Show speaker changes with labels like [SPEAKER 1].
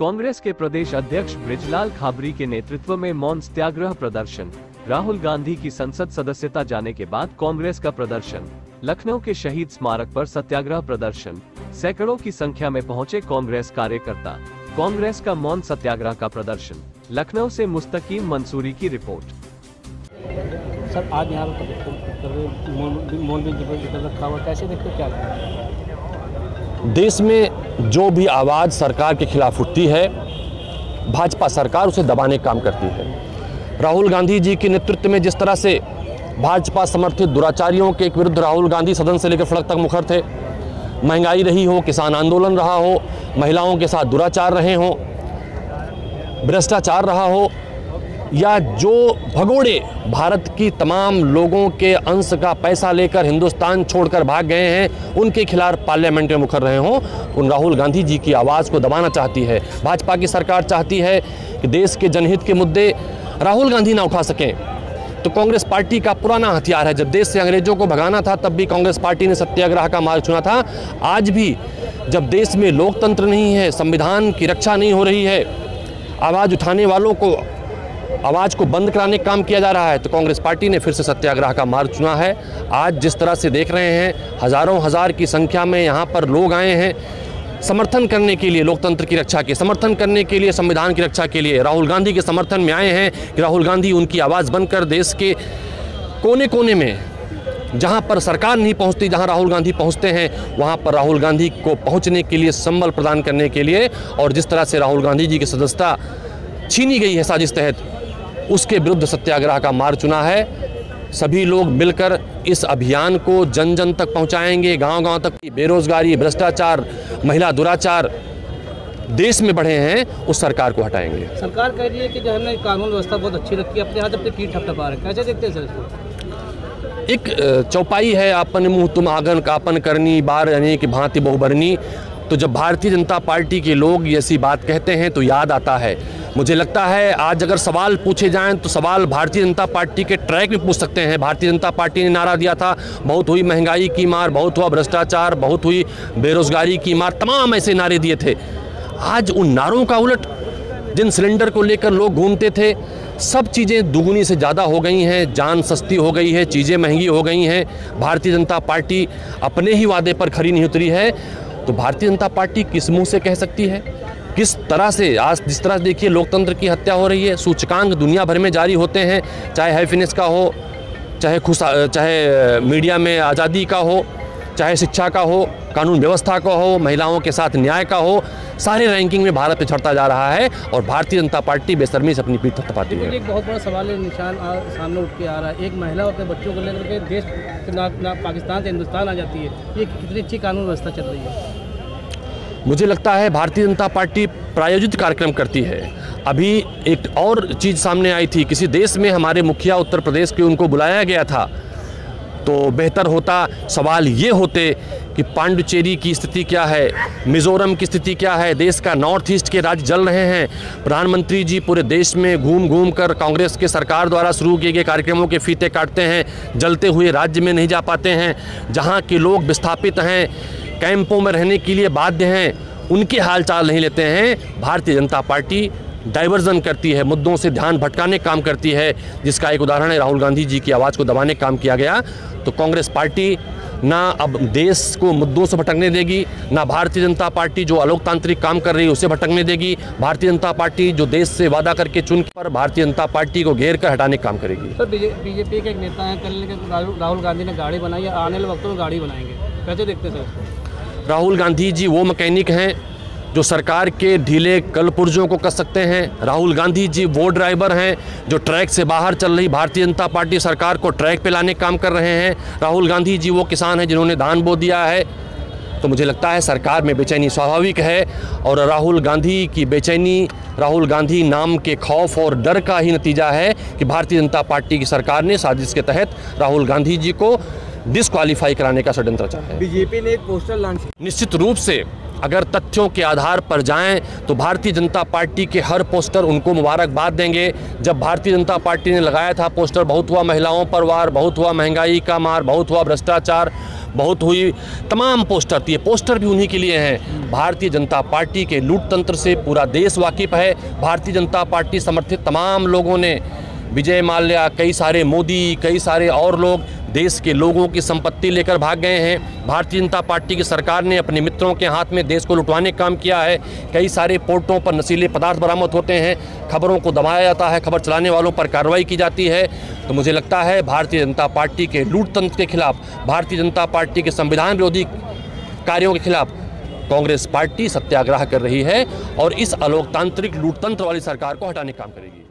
[SPEAKER 1] कांग्रेस के प्रदेश अध्यक्ष बृजलाल खाबरी के नेतृत्व में मौन सत्याग्रह प्रदर्शन। राहुल गांधी की संसद सदस्यता जाने के बाद कांग्रेस का प्रदर्शन। लखनऊ के शहीद स्मारक पर सत्याग्रह प्रदर्शन। सैकड़ों की संख्या में पहुंचे कांग्रेस कार्यकर्ता। कांग्रेस का मौन सत्याग्रह का प्रदर्शन। लखनऊ से मुस्तकीम मंसूरी की रिपोर्ट।
[SPEAKER 2] सर, आज यहाँ मौन भी रखा हुआ, कैसे देखते क्या?
[SPEAKER 3] देश में जो भी आवाज़ सरकार के खिलाफ उठती है, भाजपा सरकार उसे दबाने का काम करती है। राहुल गांधी जी के नेतृत्व में जिस तरह से भाजपा समर्थित दुराचारियों के विरुद्ध राहुल गांधी सदन से लेकर सड़क तक मुखर थे, महंगाई रही हो, किसान आंदोलन रहा हो, महिलाओं के साथ दुराचार रहे हों, भ्रष्टाचार रहा हो, या जो भगोड़े भारत की तमाम लोगों के अंश का पैसा लेकर हिंदुस्तान छोड़कर भाग गए हैं, उनके खिलाफ पार्लियामेंट में मुखर रहे हों, उन राहुल गांधी जी की आवाज़ को दबाना चाहती है। भाजपा की सरकार चाहती है कि देश के जनहित के मुद्दे राहुल गांधी ना उठा सकें। तो कांग्रेस पार्टी का पुराना हथियार है। जब देश से अंग्रेजों को भगाना था तब भी कांग्रेस पार्टी ने सत्याग्रह का मार्ग चुना था। आज भी जब देश में लोकतंत्र नहीं है, संविधान की रक्षा नहीं हो रही है, आवाज़ उठाने वालों को आवाज़ को बंद कराने का काम किया जा रहा है, तो कांग्रेस पार्टी ने फिर से सत्याग्रह का मार्ग चुना है। आज जिस तरह से देख रहे हैं, हज़ारों हजार की संख्या में यहाँ पर लोग आए हैं समर्थन करने के लिए, लोकतंत्र की रक्षा के समर्थन करने के लिए, संविधान की रक्षा के लिए राहुल गांधी के समर्थन में आए हैं कि राहुल गांधी उनकी आवाज़ बनकर देश के कोने कोने में, जहाँ पर सरकार नहीं पहुँचती, जहाँ राहुल गांधी पहुँचते हैं, वहाँ पर राहुल गांधी को पहुँचने के लिए संबल प्रदान करने के लिए। और जिस तरह से राहुल गांधी जी की सदस्यता छीनी गई है साजिश तहत, उसके विरुद्ध सत्याग्रह का मार्ग चुना है। सभी लोग मिलकर इस अभियान को जन जन तक पहुंचाएंगे, गांव-गांव तक। बेरोजगारी, भ्रष्टाचार, महिला दुराचार देश में बढ़े हैं, उस सरकार को हटाएंगे।
[SPEAKER 2] सरकार कह रही है कि जो हमने कानून व्यवस्था बहुत अच्छी रखी है, अपने हाथ अपने कीट ठपठपा रहे हैं, कैसे देखते हैं सर इसको?
[SPEAKER 3] एक चौपाई है, आपन मुँह तुम आंगन कापन करनी, बार यानी कि भांति बहुबरनी। तो जब भारतीय जनता पार्टी के लोग ऐसी बात कहते हैं तो याद आता है। मुझे लगता है आज अगर सवाल पूछे जाएं तो सवाल भारतीय जनता पार्टी के ट्रैक में पूछ सकते हैं। भारतीय जनता पार्टी ने नारा दिया था, बहुत हुई महंगाई की मार, बहुत हुआ भ्रष्टाचार, बहुत हुई बेरोजगारी की मार, तमाम ऐसे नारे दिए थे। आज उन नारों का उलट, जिन सिलेंडर को लेकर लोग घूमते थे, सब चीज़ें दुगुनी से ज़्यादा हो गई हैं, जान सस्ती हो गई है, चीज़ें महंगी हो गई हैं। भारतीय जनता पार्टी अपने ही वादे पर खरी नहीं उतरी है। तो भारतीय जनता पार्टी किस मुंह से कह सकती है? किस तरह से आज जिस तरह देखिए लोकतंत्र की हत्या हो रही है, सूचकांक दुनिया भर में जारी होते हैं, चाहे हैप्पीनेस का हो, चाहे मीडिया में आज़ादी का हो, चाहे शिक्षा का हो, कानून व्यवस्था का हो, महिलाओं के साथ न्याय का हो, सारे रैंकिंग में भारत पे चढ़ता जा रहा है और भारतीय जनता पार्टी बेशर्मी से अपनी पीठ थपथपाती है।
[SPEAKER 2] एक बहुत बड़ा सवाल है, निशान सामने उठ के आ रहा है। एक महिला अपने बच्चों को लेकर के देश ना पाकिस्तान से हिंदुस्तान आ जाती है, ये कितनी अच्छी कानून व्यवस्था चल रही है।
[SPEAKER 3] मुझे लगता है भारतीय जनता पार्टी प्रायोजित कार्यक्रम करती है। अभी एक और चीज़ सामने आई थी, किसी देश में हमारे मुखिया उत्तर प्रदेश के, उनको बुलाया गया था, तो बेहतर होता सवाल ये होते कि पांडुचेरी की स्थिति क्या है, मिज़ोरम की स्थिति क्या है, देश का नॉर्थ ईस्ट के राज्य जल रहे हैं। प्रधानमंत्री जी पूरे देश में घूम घूम कर कांग्रेस के सरकार द्वारा शुरू किए गए कार्यक्रमों के फीते काटते हैं, जलते हुए राज्य में नहीं जा पाते हैं। जहाँ के लोग विस्थापित हैं, कैंपों में रहने के लिए बाध्य हैं, उनके हाल चाल नहीं लेते हैं। भारतीय जनता पार्टी डाइवर्जन करती है, मुद्दों से ध्यान भटकाने का काम करती है, जिसका एक उदाहरण है राहुल गांधी जी की आवाज़ को दबाने का काम किया गया। तो कांग्रेस पार्टी ना अब देश को मुद्दों से भटकने देगी, ना भारतीय जनता पार्टी जो अलोकतांत्रिक काम कर रही है उसे भटकने देगी। भारतीय जनता पार्टी जो देश से वादा करके चुन पर भारतीय जनता पार्टी को घेर कर हटाने का काम करेगी।
[SPEAKER 2] सर, बीजेपी के एक नेता हैं, कल राहुल गांधी ने गाड़ी बनाई, आने वाले वक्तों में गाड़ी बनाएंगे, कैसे देखते हैं सर?
[SPEAKER 3] राहुल गांधी जी वो मैकेनिक हैं जो सरकार के ढीले कलपुर्जों को कस सकते हैं। राहुल गांधी जी वो ड्राइवर हैं जो ट्रैक से बाहर चल रही भारतीय जनता पार्टी सरकार को ट्रैक पे लाने का काम कर रहे हैं। राहुल गांधी जी वो किसान हैं जिन्होंने धान बो दिया है। तो मुझे लगता है सरकार में बेचैनी स्वाभाविक है और राहुल गांधी की बेचैनी, राहुल गांधी नाम के खौफ और डर का ही नतीजा है कि भारतीय जनता पार्टी की सरकार ने साजिश के तहत राहुल गांधी जी को डिस्क्वालीफाई कराने का षड्यंत्र रचा है।
[SPEAKER 2] बीजेपी ने एक पोस्टर लॉन्च किया।
[SPEAKER 3] निश्चित रूप से अगर तथ्यों के आधार पर जाएं तो भारतीय जनता पार्टी के हर पोस्टर उनको मुबारकबाद देंगे। जब भारतीय जनता पार्टी ने लगाया था पोस्टर, बहुत हुआ महिलाओं पर वार, बहुत हुआ महंगाई का मार, बहुत हुआ भ्रष्टाचार, बहुत हुई, तमाम पोस्टर थी, ये पोस्टर भी उन्हीं के लिए हैं। भारतीय जनता पार्टी के लूट तंत्र से पूरा देश वाकिफ है। भारतीय जनता पार्टी समर्थित तमाम लोगों ने, विजय माल्या, कई सारे मोदी, कई सारे और लोग देश के लोगों की संपत्ति लेकर भाग गए हैं। भारतीय जनता पार्टी की सरकार ने अपने मित्रों के हाथ में देश को लुटवाने का काम किया है। कई सारे पोर्टों पर नशीले पदार्थ बरामद होते हैं, खबरों को दबाया जाता है, खबर चलाने वालों पर कार्रवाई की जाती है। तो मुझे लगता है भारतीय जनता पार्टी के लूट तंत्र के खिलाफ, भारतीय जनता पार्टी के संविधान विरोधी कार्यों के खिलाफ कांग्रेस पार्टी सत्याग्रह कर रही है और इस अलोकतांत्रिक लूटतंत्र वाली सरकार को हटाने का काम करेगी।